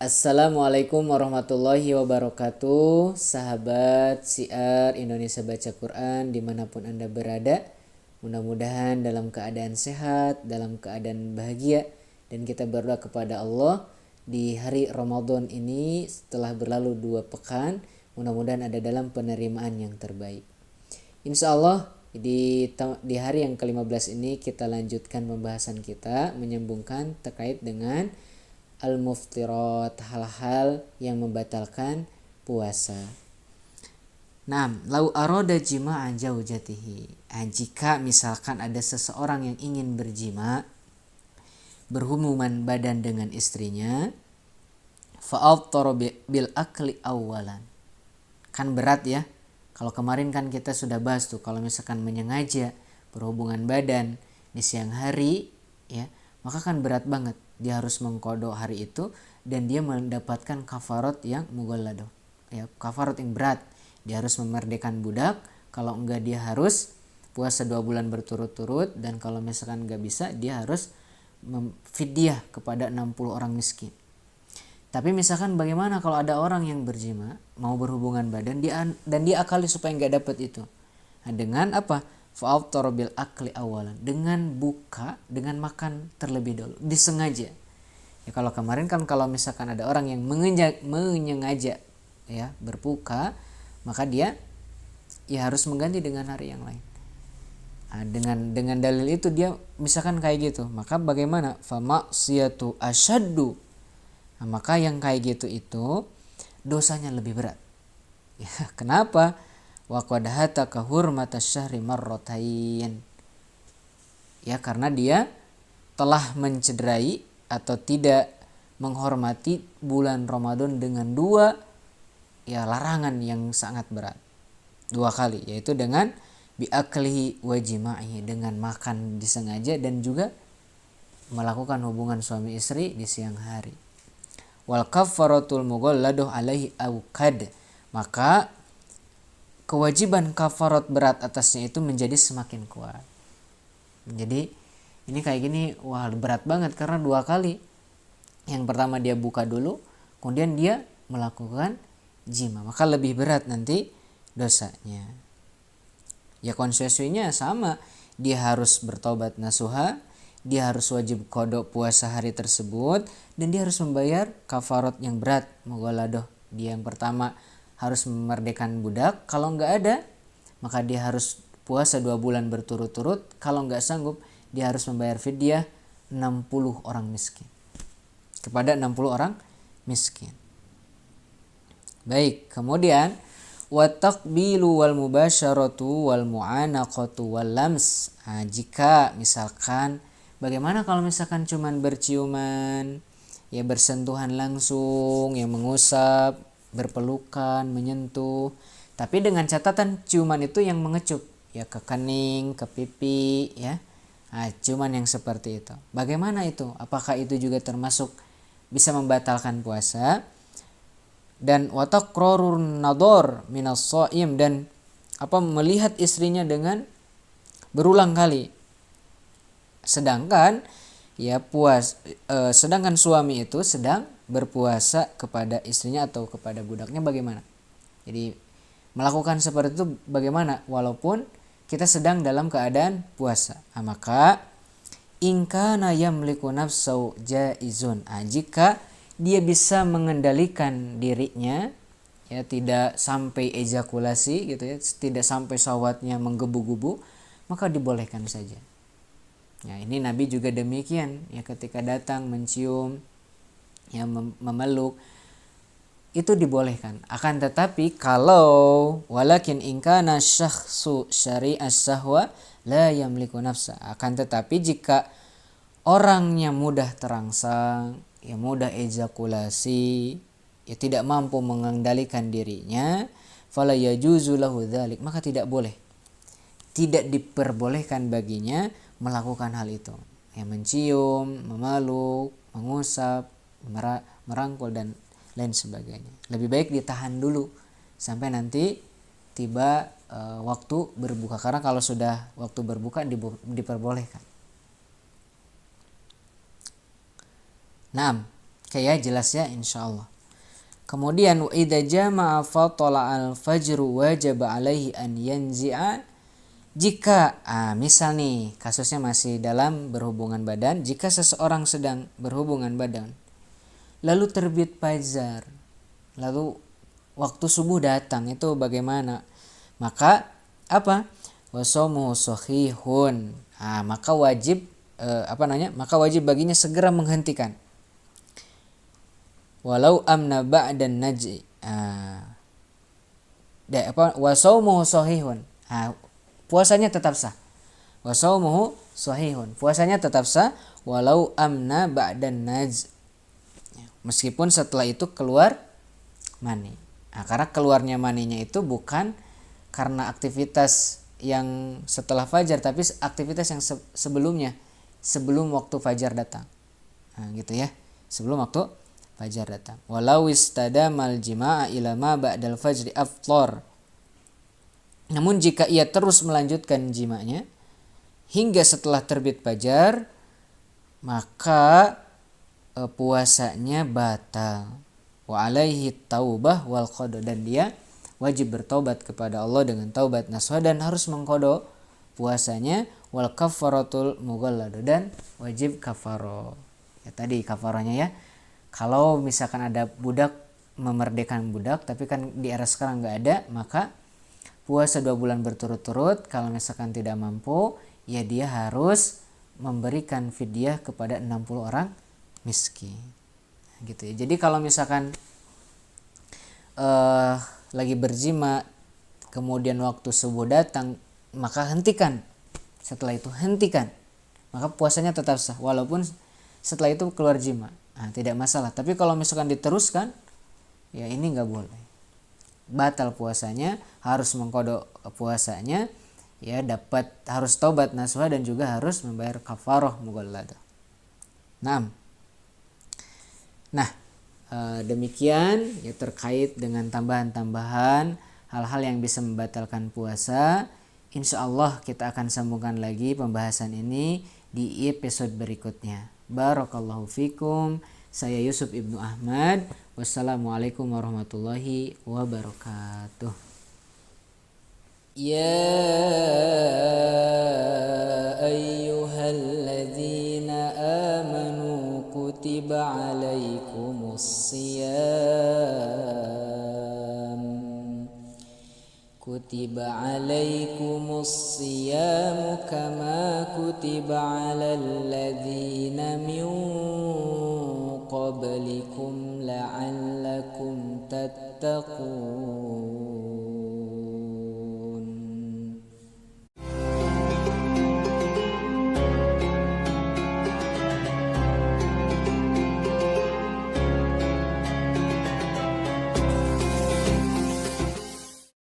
Assalamualaikum warahmatullahi wabarakatuh, sahabat siar Indonesia Baca Quran dimanapun Anda berada. Mudah-mudahan dalam keadaan sehat, dalam keadaan bahagia, dan kita berdoa kepada Allah di hari Ramadan ini setelah berlalu 2 pekan. Mudah-mudahan ada dalam penerimaan yang terbaik. Insya Allah di hari yang ke-15 ini kita lanjutkan pembahasan kita, menyambungkan terkait dengan al-muftirat, hal-hal yang membatalkan puasa. Nah, lau aroda jima'an jaujatihi. Jika misalkan ada seseorang yang ingin berjima, berhubungan badan dengan istrinya, fa'aftara bil akli awalan. Kan berat ya. Kalau kemarin kan kita sudah bahas tuh, kalau misalkan menyengaja berhubungan badan di siang hari, ya, maka kan berat banget. Dia harus mengkodok hari itu dan dia mendapatkan kafarat yang mughalladah, ya, kafarat yang berat. Dia harus memerdekakan budak, kalau enggak dia harus puasa 2 bulan berturut-turut, dan kalau misalkan enggak bisa dia harus fidyah kepada 60 orang miskin. Tapi misalkan bagaimana kalau ada orang yang berjima, mau berhubungan badan dan dia akali supaya enggak dapat itu. Nah, dengan apa? Fa'aftara bil akli awalan, dengan buka, dengan makan terlebih dahulu, disengaja. Ya, kalau kemarin kan kalau misalkan ada orang yang menyengaja ya berbuka, maka dia ya harus mengganti dengan hari yang lain. Nah, dengan dalil itu dia misalkan kayak gitu, maka bagaimana? Fa maksiyatu asyaddu. Nah, maka yang kayak gitu itu dosanya lebih berat. Ya, kenapa? Wa qad hataka hurmata syahri marratain. Ya, karena dia telah mencederai atau tidak menghormati bulan Ramadan dengan 2 ya larangan yang sangat berat. 2 kali, yaitu dengan biaklihi wa jima'ihi, dengan makan disengaja dan juga melakukan hubungan suami istri di siang hari. Wal kafaratul mughalladah alaihi awqad, maka kewajiban kafarat berat atasnya itu menjadi semakin kuat. Jadi ini kayak gini, wah berat banget karena 2 kali. Yang pertama dia buka dulu, kemudian dia melakukan jima, maka lebih berat nanti dosanya. Ya, konsekuensinya sama, dia harus bertobat nasuha, dia harus wajib qada puasa hari tersebut, dan dia harus membayar kafarat yang berat mughalladah. Dia yang pertama harus memerdekakan budak, kalau enggak ada maka dia harus puasa 2 bulan berturut-turut, kalau enggak sanggup dia harus membayar fidyah 60 orang miskin, kepada 60 orang miskin. Baik, kemudian wa taqbilu wal mubasyaratu wal mu'anaqatu wal lams. Nah, jika misalkan bagaimana kalau misalkan cuman berciuman, ya bersentuhan langsung, ya mengusap, berpelukan, menyentuh, tapi dengan catatan ciuman itu yang mengecup, ya ke kening, ke pipi, ya. Nah, ciuman yang seperti itu. Bagaimana itu? Apakah itu juga termasuk bisa membatalkan puasa? Dan wataqrarun nador minas shaim, dan melihat istrinya dengan berulang kali. Sedangkan sedangkan suami itu sedang berpuasa kepada istrinya atau kepada budaknya, bagaimana? Jadi melakukan seperti itu bagaimana walaupun kita sedang dalam keadaan puasa? Nah, maka in kana yamliku nafsahu jaizun. Jika dia bisa mengendalikan dirinya, ya tidak sampai ejakulasi gitu ya, tidak sampai syahwatnya menggebu-gebu, maka dibolehkan saja. Ya, ini Nabi juga demikian, ya, ketika datang mencium, ya memeluk, itu dibolehkan. Akan tetapi kalau walakin in kana syakhsu syari'as sahwa la yamliku nafsa, akan tetapi jika orangnya mudah terangsang, ya mudah ejakulasi, ya tidak mampu mengendalikan dirinya, fala yajuzu lahu dzalik, maka tidak boleh, tidak diperbolehkan baginya melakukan hal itu, ya mencium, memeluk, mengusap, merangkul dan lain sebagainya. Lebih baik ditahan dulu sampai nanti tiba waktu berbuka, karena kalau sudah waktu berbuka diperbolehkan. Nah, Oke ya, jelas ya insyaallah. Kemudian wa idza jama'a fa tala'al fajru wajaba alaihi an yanzi'a. Jika misal nih kasusnya masih dalam berhubungan badan, jika seseorang sedang berhubungan badan lalu terbit fajar, lalu waktu subuh datang, itu bagaimana? Maka apa? Wasomu sahihun. Maka wajib maka wajib baginya segera menghentikan. Walau amna ba'dan naj'i. Wasaumu sahihun. Puasanya tetap sah. Wasaumuhu sahihun. Puasanya tetap sah walau amna ba'dan naj'i. Meskipun setelah itu keluar mani. Karena keluarnya maninya itu bukan karena aktivitas yang setelah fajar, tapi aktivitas yang sebelumnya, sebelum waktu fajar datang. Gitu ya. Sebelum waktu fajar datang. Walau istadamal jima'a ila ma ba'dal fajri afthar. Namun jika ia terus melanjutkan jimanya hingga setelah terbit fajar, maka puasanya batal. Wa alaihi taubah wal qada, dan dia wajib bertobat kepada Allah dengan taubat nasuha dan harus mengqada puasanya, wal kafaratul mughallad, dan wajib kafarah. Ya tadi kafarahnya ya. Kalau misalkan ada budak, memerdekakan budak, tapi kan di era sekarang nggak ada, maka puasa 2 bulan berturut-turut. Kalau misalkan tidak mampu, ya dia harus memberikan fidyah kepada 60 orang miskin. Gitu ya. Jadi kalau misalkan lagi berjima, kemudian waktu subuh datang, maka hentikan. Setelah itu hentikan. Maka puasanya tetap sah walaupun setelah itu keluar jima. Tidak masalah. Tapi kalau misalkan diteruskan, ya ini nggak boleh. Batal puasanya, harus mengqada puasanya, ya harus taubat nasuha dan juga harus membayar kafarah mughalladah. Nah, demikian ya terkait dengan tambahan-tambahan hal-hal yang bisa membatalkan puasa. Insya Allah kita akan sambungkan lagi pembahasan ini di episode berikutnya. Barakallahu fikum. Saya Yusuf Ibnu Ahmad. Wassalamualaikum warahmatullahi wabarakatuh. Ya ayyuhalladzina amanu kutiba alaikumus siyam. Kutiba alaikumus siyam kama kutiba alal ladzina min qablikum la'allakum tattaqun.